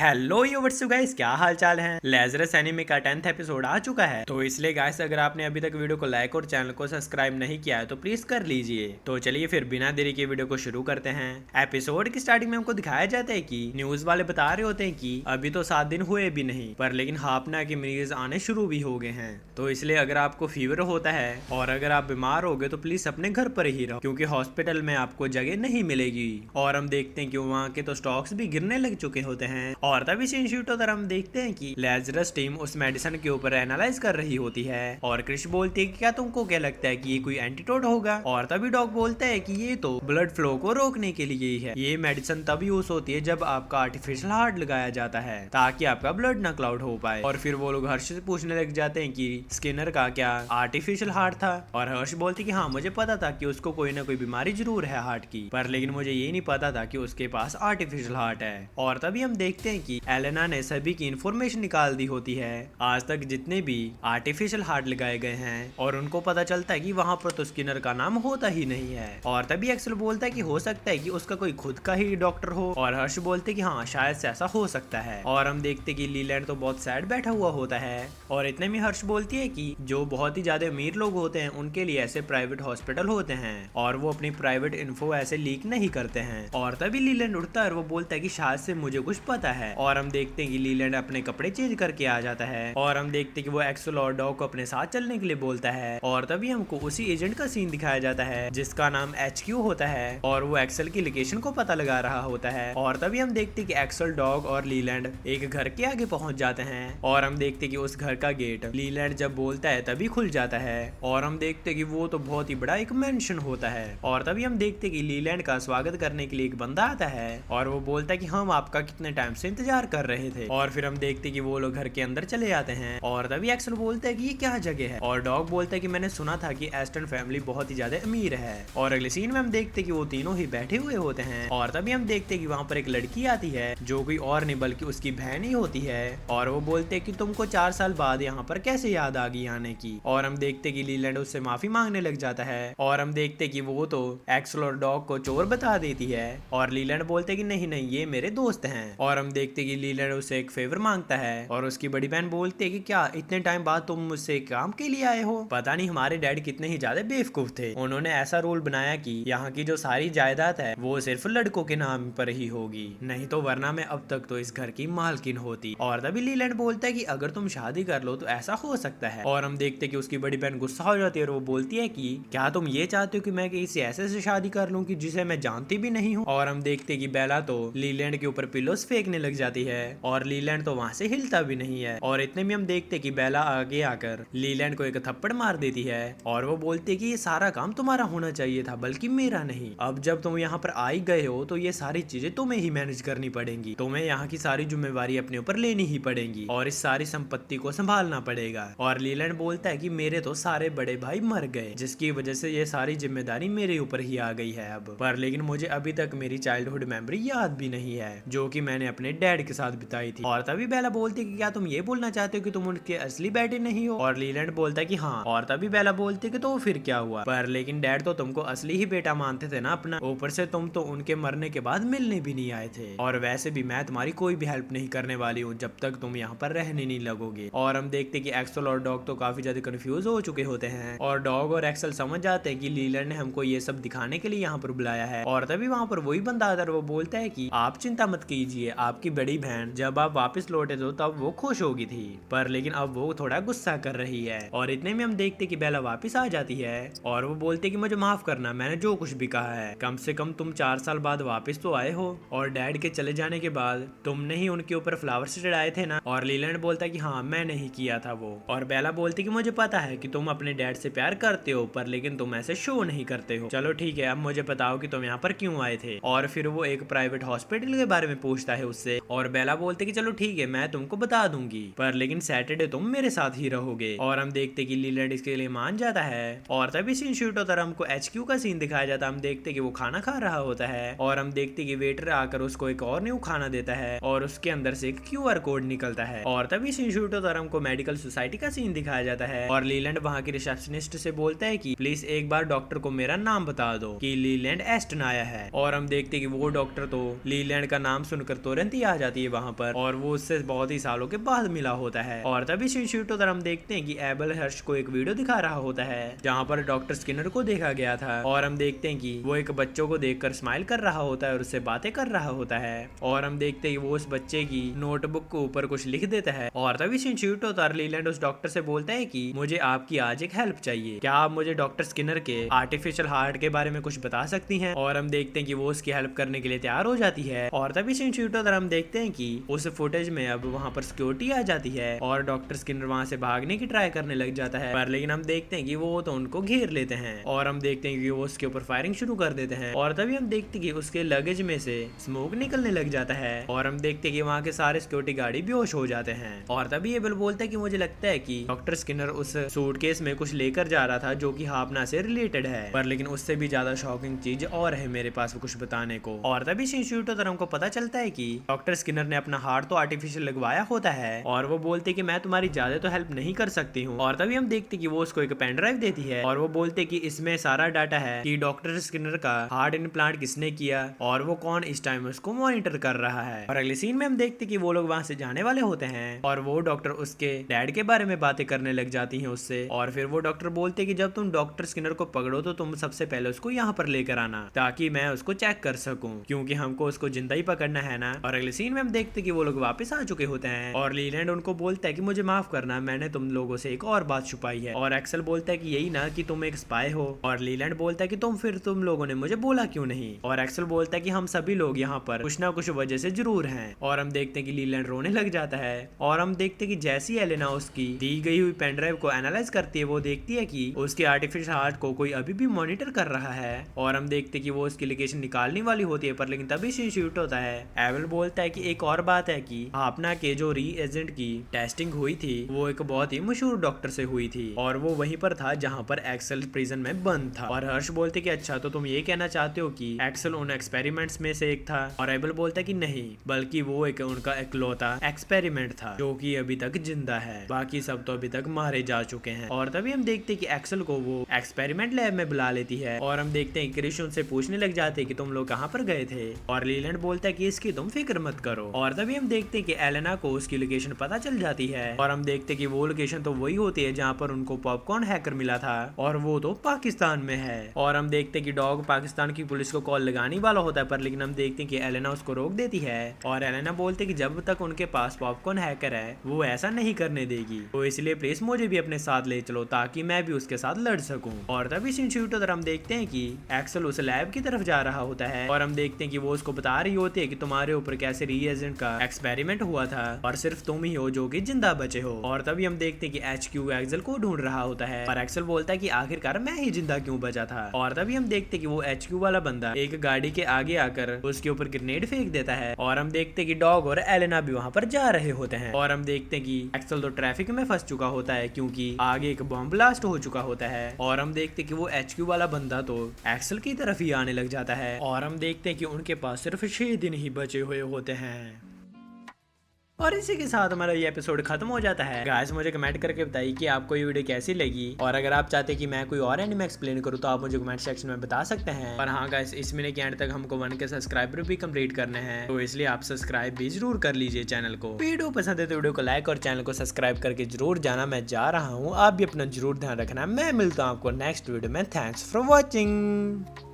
Hello yours guys, क्या हाल चाल है। लेजरस एनिमे का 10th एपिसोड आ चुका है। तो इसलिए गाइस, अगर आपने अभी तक वीडियो को लाइक और चैनल को सब्सक्राइब नहीं किया है तो प्लीज कर लीजिए। तो चलिए फिर बिना देरी के वीडियो को शुरू करते हैं। एपिसोड की स्टार्टिंग में हमको दिखाया जाता है कि न्यूज वाले बता रहे होते हैं कि अभी तो 7 दिन हुए भी नहीं, पर लेकिन हाफना के मरीज आने शुरू भी हो गए हैं। तो इसलिए अगर आपको फीवर होता है और अगर आप बीमार हो गए तो प्लीज अपने घर पर ही रहो, क्योंकि हॉस्पिटल में आपको जगह नहीं मिलेगी। और हम देखते हैं कि वहाँ के तो स्टॉक्स भी गिरने लग चुके होते हैं। और तभी सीन शूट होकर हम देखते हैं कि लेजरस टीम उस मेडिसिन के ऊपर एनालाइज कर रही होती है। और क्रिश बोलती है कि क्या तुमको क्या लगता है कि ये कोई एंटीडोट होगा। और तभी डॉग बोलता है कि ये तो ब्लड फ्लो को रोकने के लिए ही है। ये मेडिसिन तभी यूज होती है जब आपका आर्टिफिशियल हार्ट लगाया जाता है, ताकि आपका ब्लड ना क्लाउड हो पाए। और फिर वो लोग हर्ष से पूछने लग जाते हैं कि स्किनर का क्या आर्टिफिशियल हार्ट था। और हर्ष बोलती कि हाँ, मुझे पता था कि उसको कोई ना कोई बीमारी जरूर है हार्ट की, पर लेकिन मुझे ये नहीं पता था कि उसके पास आर्टिफिशियल हार्ट है। और तभी हम देखते हैं कि एलेना ने सभी की इंफॉर्मेशन निकाल दी होती है, आज तक जितने भी आर्टिफिशियल हार्ट लगाए गए हैं। और उनको पता चलता है कि वहां पर तो स्किनर का नाम होता ही नहीं है। और तभी एक्सेल बोलता है कि हो सकता है कि उसका कोई खुद का ही डॉक्टर हो। और हर्ष बोलते कि हाँ, शायद से ऐसा हो सकता है। और हम देखते कि लीलैंड तो बहुत सैड बैठा हुआ होता है। और इतने में हर्ष बोलती है कि जो बहुत ही ज्यादा अमीर लोग होते हैं उनके लिए ऐसे प्राइवेट हॉस्पिटल होते हैं और वो अपनी प्राइवेट इन्फो ऐसे लीक नहीं करते हैं। और तभी लीलैंड उठता है और वो बोलता है कि शायद से मुझे कुछ पता है। और हम देखते हैं कि लीलैंड अपने कपड़े चेंज करके आ जाता है। और हम देखते हैं कि वो एक्सेल और डॉग को अपने साथ चलने के लिए बोलता है। और तभी हमको उसी एजेंट का सीन दिखाया जाता है जिसका नाम HQ होता है। और वो एक्सेल की लोकेशन को पता लगा रहा होता है। और तभी हम देखते हैं कि एक्सेल, डॉग और लीलैंड एक घर के आगे पहुंच जाते हैं। और हम देखते हैं कि उस घर का गेट लीलैंड जब बोलता है तभी खुल जाता है। और हम देखते हैं कि वो तो बहुत ही बड़ा एक मेंशन होता है। और तभी हम देखते हैं कि लीलैंड का स्वागत करने के लिए एक बंदा आता है और वो बोलता है कि हम आपका कितने टाइम से इंतजार कर रहे थे। और फिर हम देखते हैं कि वो लोग घर के अंदर चले जाते हैं। और तभी एक्सेल बोलता है कि ये क्या जगह है। और डॉग बोलता है कि मैंने सुना था कि एस्टन फैमिली बहुत ही ज्यादा अमीर है। और अगले सीन में हम देखते हैं कि वो तीनों ही बैठे हुए होते हैं। और तभी हम देखते हैं कि वहाँ पर एक लड़की आती है जो कोई और नहीं बल्कि उसकी बहन ही होती है। और वो बोलते हैं कि तुमको 4 साल बाद यहाँ पर कैसे याद आ गई आने की। और हम देखते हैं कि लीलैंड उससे माफी मांगने लग जाता है। और हम देखते हैं कि वो तो एक्सेल और डॉग को चोर बता देती है। और लीलैंड बोलते हैं कि नहीं नहीं, ये मेरे दोस्त हैं। और हम देखते हैं कि लीलैंड उससे एक फेवर मांगता है। और उसकी बड़ी बहन बोलती है कि क्या इतने टाइम बाद तुम मुझसे काम के लिए आए हो। पता नहीं हमारे डैड कितने ही ज्यादा बेवकूफ थे, उन्होंने ऐसा रूल बनाया कि यहाँ की जो सारी जायदाद है वो सिर्फ लड़कों के नाम पर ही होगी, नहीं तो वरना मैं अब तक तो इस घर की मालकिन होती। और तभी लीलैंड बोलता है कि अगर तुम शादी कर लो तो ऐसा हो सकता है। और हम देखते हैं कि उसकी बड़ी बहन गुस्सा हो जाती है और वो बोलती है कि क्या तुम ये चाहते हो कि मैं किसी ऐसे से शादी कर लूं कि जिसे मैं जानती भी नहीं हूँ। और हम देखते हैं कि बेला तो लीलैंड के ऊपर पिलोस फेंकने लग जाती है और लीलैंड तो वहां से हिलता भी नहीं है। और इतने में हम देखते कि बेला आगे आकर लीलैंड को एक थप्पड़ मार देती है। और वो बोलती है कि ये सारा काम तुम्हारा होना चाहिए था, बल्कि मेरा नहीं। अब जब तुम यहाँ पर आ ही गए हो तो ये सारी चीजें तुम्हें ही मैनेज करनी पड़ेंगी, तुम्हें यहाँ की सारी जिम्मेवारी अपने ऊपर लेनी ही पड़ेगी और इस सारी संपत्ति को संभालना पड़ेगा। और लीलैंड बोलता है कि मेरे तो सारे बड़े भाई मर गए, जिसकी वजह से ये सारी जिम्मेदारी मेरे ऊपर ही आ गई है अब। पर लेकिन मुझे अभी तक मेरी चाइल्डहुड मेमोरी याद भी नहीं है जो कि मैंने अपने डैड के साथ बिताई थी। और तभी बेला बोलती है कि क्या तुम ये बोलना चाहते हो कि तुम उनके असली बेटे नहीं हो। और लीलैंड बोलता है कि हाँ। और तभी बेला बोलती है कि तो फिर क्या हुआ, पर लेकिन डैड तो तुमको असली ही बेटा मानते थे ना अपना, ऊपर से तुम तो उनके मरने के बाद मिलने भी नहीं आए थे। और वैसे भी मैं तुम्हारी कोई भी हेल्प नहीं करने वाली हूँ जब तक तुम यहाँ पर रहने नहीं लगोगे। और हम देखते कि एक्सेल और डॉग तो काफी ज्यादा कंफ्यूज हो चुके होते हैं। और डॉग और एक्सेल समझ जाते हैं कि लीलैंड ने हमको ये सब दिखाने के लिए यहाँ पर बुलाया है। और तभी वहाँ पर वही बंदा आता है, वो बोलता है कि आप चिंता मत कीजिए, आपकी बड़ी बहन जब आप वापस लौटे तो तब वो खुश होगी थी, पर लेकिन अब वो थोड़ा गुस्सा कर रही है। और इतने में हम देखते कि बेला वापस आ जाती है और वो बोलते कि मुझे माफ करना, मैंने जो कुछ भी कहा है, कम से कम तुम 4 साल बाद वापस तो आए हो और डैड के चले जाने के बाद तुमने ही उनके ऊपर फ्लावर्स चढ़ाए थे ना। और लीलैंड बोलता है कि हाँ, मैंने ही किया था वो। और बेला बोलती कि मुझे पता है कि तुम अपने डैड से प्यार करते हो, पर लेकिन तुम ऐसे शो नहीं करते हो। चलो ठीक है, अब मुझे बताओ कि तुम यहाँ पर क्यों आए थे। और फिर वो एक प्राइवेट हॉस्पिटल के बारे में पूछता है उससे। और बेला बोलते कि चलो ठीक है, मैं तुमको बता दूंगी, पर लेकिन सैटरडे तुम मेरे साथ ही रहोगे। और हम देखते कि लीलैंड इसके लिए मान जाता है। और तभी सीन शूट होता है, हमको HQ का सीन दिखाया जाता है। हम देखते कि वो खाना खा रहा होता है और हम देखते कि वेटर आकर उसको एक और न्यू खाना देता है और उसके अंदर से एक QR कोड निकलता है। और तभी सीन शूट होता है, हमको मेडिकल सोसाइटी का सीन दिखाया जाता है। और लीलैंड वहाँ की रिसेप्शनिस्ट से बोलता है कि प्लीज एक बार डॉक्टर को मेरा नाम बता दो कि लीलैंड एस्टन आया है। और हम देखते कि वो डॉक्टर तो लीलैंड का नाम सुनकर तुरंत ही आ जाती है वहाँ पर और वो उससे बहुत ही सालों के बाद मिला होता है। और तभी शिनचुटो तरह हम देखते हैं कि एबल हर्ष को एक वीडियो दिखा रहा होता है जहाँ पर डॉक्टर स्किनर को देखा गया था और हम देखते हैं कि वो एक बच्चों को देखकर स्माइल कर रहा होता है और उससे बातें कर रहा होता है। और हम देखते हैं कि वो उस बच्चे की नोटबुक के ऊपर कुछ लिख देता है। और तभी शिनचुटो और लीलैंड उस डॉक्टर से बोलता है कि मुझे आपकी आज एक हेल्प चाहिए, क्या आप मुझे डॉक्टर स्किनर के आर्टिफिशियल हार्ट के बारे में कुछ बता सकती हैं? और हम देखते हैं कि वो उसकी हेल्प करने के लिए तैयार हो जाती है। और तभी शिनचुटो हम देखते हैं कि उस फुटेज में अब वहाँ पर सिक्योरिटी आ जाती है और डॉक्टर स्किनर वहाँ से भागने की ट्राई करने लग जाता है, पर लेकिन हम देखते हैं कि वो तो उनको घेर लेते हैं और हम देखते हैं कि वो उसके ऊपर फायरिंग शुरू कर देते हैं। और तभी हम देखते हैं कि उसके लगेज में से स्मोक निकलने लग जाता है और हम देखते हैं कि वहाँ के सारे सिक्योरिटी गार्ड बेहोश हो जाते हैं। और तभी एबल बोलता है कि मुझे लगता है कि डॉक्टर स्किनर उस सूटकेस में कुछ लेकर जा रहा था जो कि हापना से रिलेटेड है, पर लेकिन उससे भी ज्यादा शॉकिंग चीज और है मेरे पास कुछ बताने को। और तभी शिनचुटो तरह को पता चलता है कि डॉक्टर स्किनर ने अपना हार्ट तो आर्टिफिशियल लगवाया होता है और वो बोलते कि मैं तुम्हारी ज्यादा तो हेल्प नहीं कर सकती हूँ। और तभी हम देखते कि वो उसको एक पेन ड्राइव देती है और वो बोलते कि इसमें सारा डाटा है कि डॉक्टर स्किनर का हार्ट इम्प्लांट किसने किया और वो कौन इस टाइम उसको मॉनिटर कर रहा है। और अगले सीन में हम देखते कि वो लोग वहाँ से जाने वाले होते हैं और वो डॉक्टर उसके डैड के बारे में बातें करने लग जाती हैं उससे। और फिर वो डॉक्टर बोलते कि जब तुम डॉक्टर स्किनर को पकड़ो तो तुम सबसे पहले उसको यहाँ पर लेकर आना ताकि मैं उसको चेक कर सकूं, क्योंकि हमको उसको जिंदा ही पकड़ना है ना। और अगले सीन में हम देखते कि वो लोग वापस आ चुके होते हैं और लीलैंड उनको बोलता है कि मुझे माफ करना, मैंने तुम लोगों से एक और बात छुपाई है। और एक्सेल बोलता है कि यही ना कि तुम एक स्पाई हो। और लीलैंड बोलता है कि तुम लोगों ने मुझे बोला क्यों नहीं। और एक्सेल बोलता है कि हम सभी लोग यहाँ पर कुछ ना कुछ वजह से जरूर हैं। और हम देखते हैं कि लीलैंड रोने लग जाता है और हम देखते हैं कि जैसी एलेना उसकी दी गई हुई पेन ड्राइव को एनालाइज करती है वो देखती है कि उसके आर्टिफिशियल हार्ट को कोई अभी भी मॉनिटर कर रहा है। और हम देखते हैं कि वो उसकी लोकेशन निकालने वाली होती है, पर लेकिन तभी शूट होता है। एवल बोलता है कि एक और बात है कि आपना के जो री एजेंट की टेस्टिंग हुई थी वो एक बहुत ही मशहूर डॉक्टर से हुई थी और वो वहीं पर था जहाँ पर एक्सेल प्रिजन में बंद था। और हर्ष बोलते कि अच्छा, तो तुम ये कहना चाहते हो कि एक्सेल उन एक्सपेरिमेंट्स में से एक था। और एबल बोलता है कि नहीं, बल्कि वो एक उनका इकलौता एक्सपेरिमेंट था जो कि अभी तक जिंदा है, बाकी सब तो अभी तक मारे जा चुके हैं। और तभी हम देखते हैं कि एक्सेल को वो एक्सपेरिमेंट लैब में बुला लेती है और हम देखते हैं क्रिश उनसे पूछने लग जाते हैं कि तुम लोग कहाँ पर गए थे। और लीलैंड बोलता है कि इसकी तुम फिक्र मत करो। और तभी हम देखते हैं कि एलेना को उसकी लोकेशन पता चल जाती है और हम देखते हैं कि वो लोकेशन तो वही होती है जहाँ पर उनको पॉपकॉर्न हैकर मिला था और वो तो पाकिस्तान में है। और हम देखते हैं कि डॉग पाकिस्तान की पुलिस को कॉल लगाने वाला होता है, पर लेकिन हम देखते हैं कि एलेना उसको रोक देती है और एलेना बोलते कि जब तक उनके पास पॉपकॉर्न हैकर है वो ऐसा नहीं करने देगी, तो इसलिए प्लीज मुझे भी अपने साथ ले चलो ताकि मैं भी उसके साथ लड़ सकूं। और तभी शिनचुटो हम देखते हैं कि एक्सेल उस लैब की तरफ जा रहा होता है और हम देखते हैं कि वो उसको बता रही होती है कि तुम्हारे ऊपर कैसे रीएजेंट का एक्सपेरिमेंट हुआ था और सिर्फ तुम ही हो जो कि जिंदा बचे हो। और तभी हम देखते हैं कि HQ एक्सेल को ढूंढ रहा होता है और एक्सेल बोलता है कि आखिरकार मैं ही जिंदा क्यों बचा था। और तभी हम देखते हैं कि वो HQ वाला बंदा एक गाड़ी के आगे आकर उसके ऊपर ग्रेनेड फेंक देता है और हम देखते हैं कि डॉग और एलेना भी वहाँ पर जा रहे होते हैं। और हम देखते हैं कि एक्सेल तो ट्रैफिक में फंस चुका होता है क्योंकि आगे एक बम ब्लास्ट हो चुका होता है। और हम देखते हैं कि वो HQ वाला बंदा तो एक्सेल की तरफ ही आने लग जाता है और हम देखते हैं कि उनके पास सिर्फ 6 दिन ही बचे हुए होते हैं। और इसी के साथ हमारा ये एपिसोड खत्म हो जाता है। गाइस मुझे कमेंट करके बताइए कि आपको ये वीडियो कैसी लगी और अगर आप चाहते हैं कि मैं कोई और एनिमे एक्सप्लेन करूँ तो आप मुझे कमेंट सेक्शन में बता सकते हैं। और हाँ गाइस, इस महीने के एंड तक हमको 1 के सब्सक्राइबर भी कंप्लीट करने हैं, तो इसलिए आप सब्सक्राइब भी जरूर कर लीजिए चैनल को। वीडियो पसंद है तो वीडियो को लाइक और चैनल को सब्सक्राइब करके जरूर जाना। मैं जा रहा हूँ, आप भी अपना जरूर ध्यान रखना। मैं मिलता हूँ आपको नेक्स्ट वीडियो में। Thanks for watching.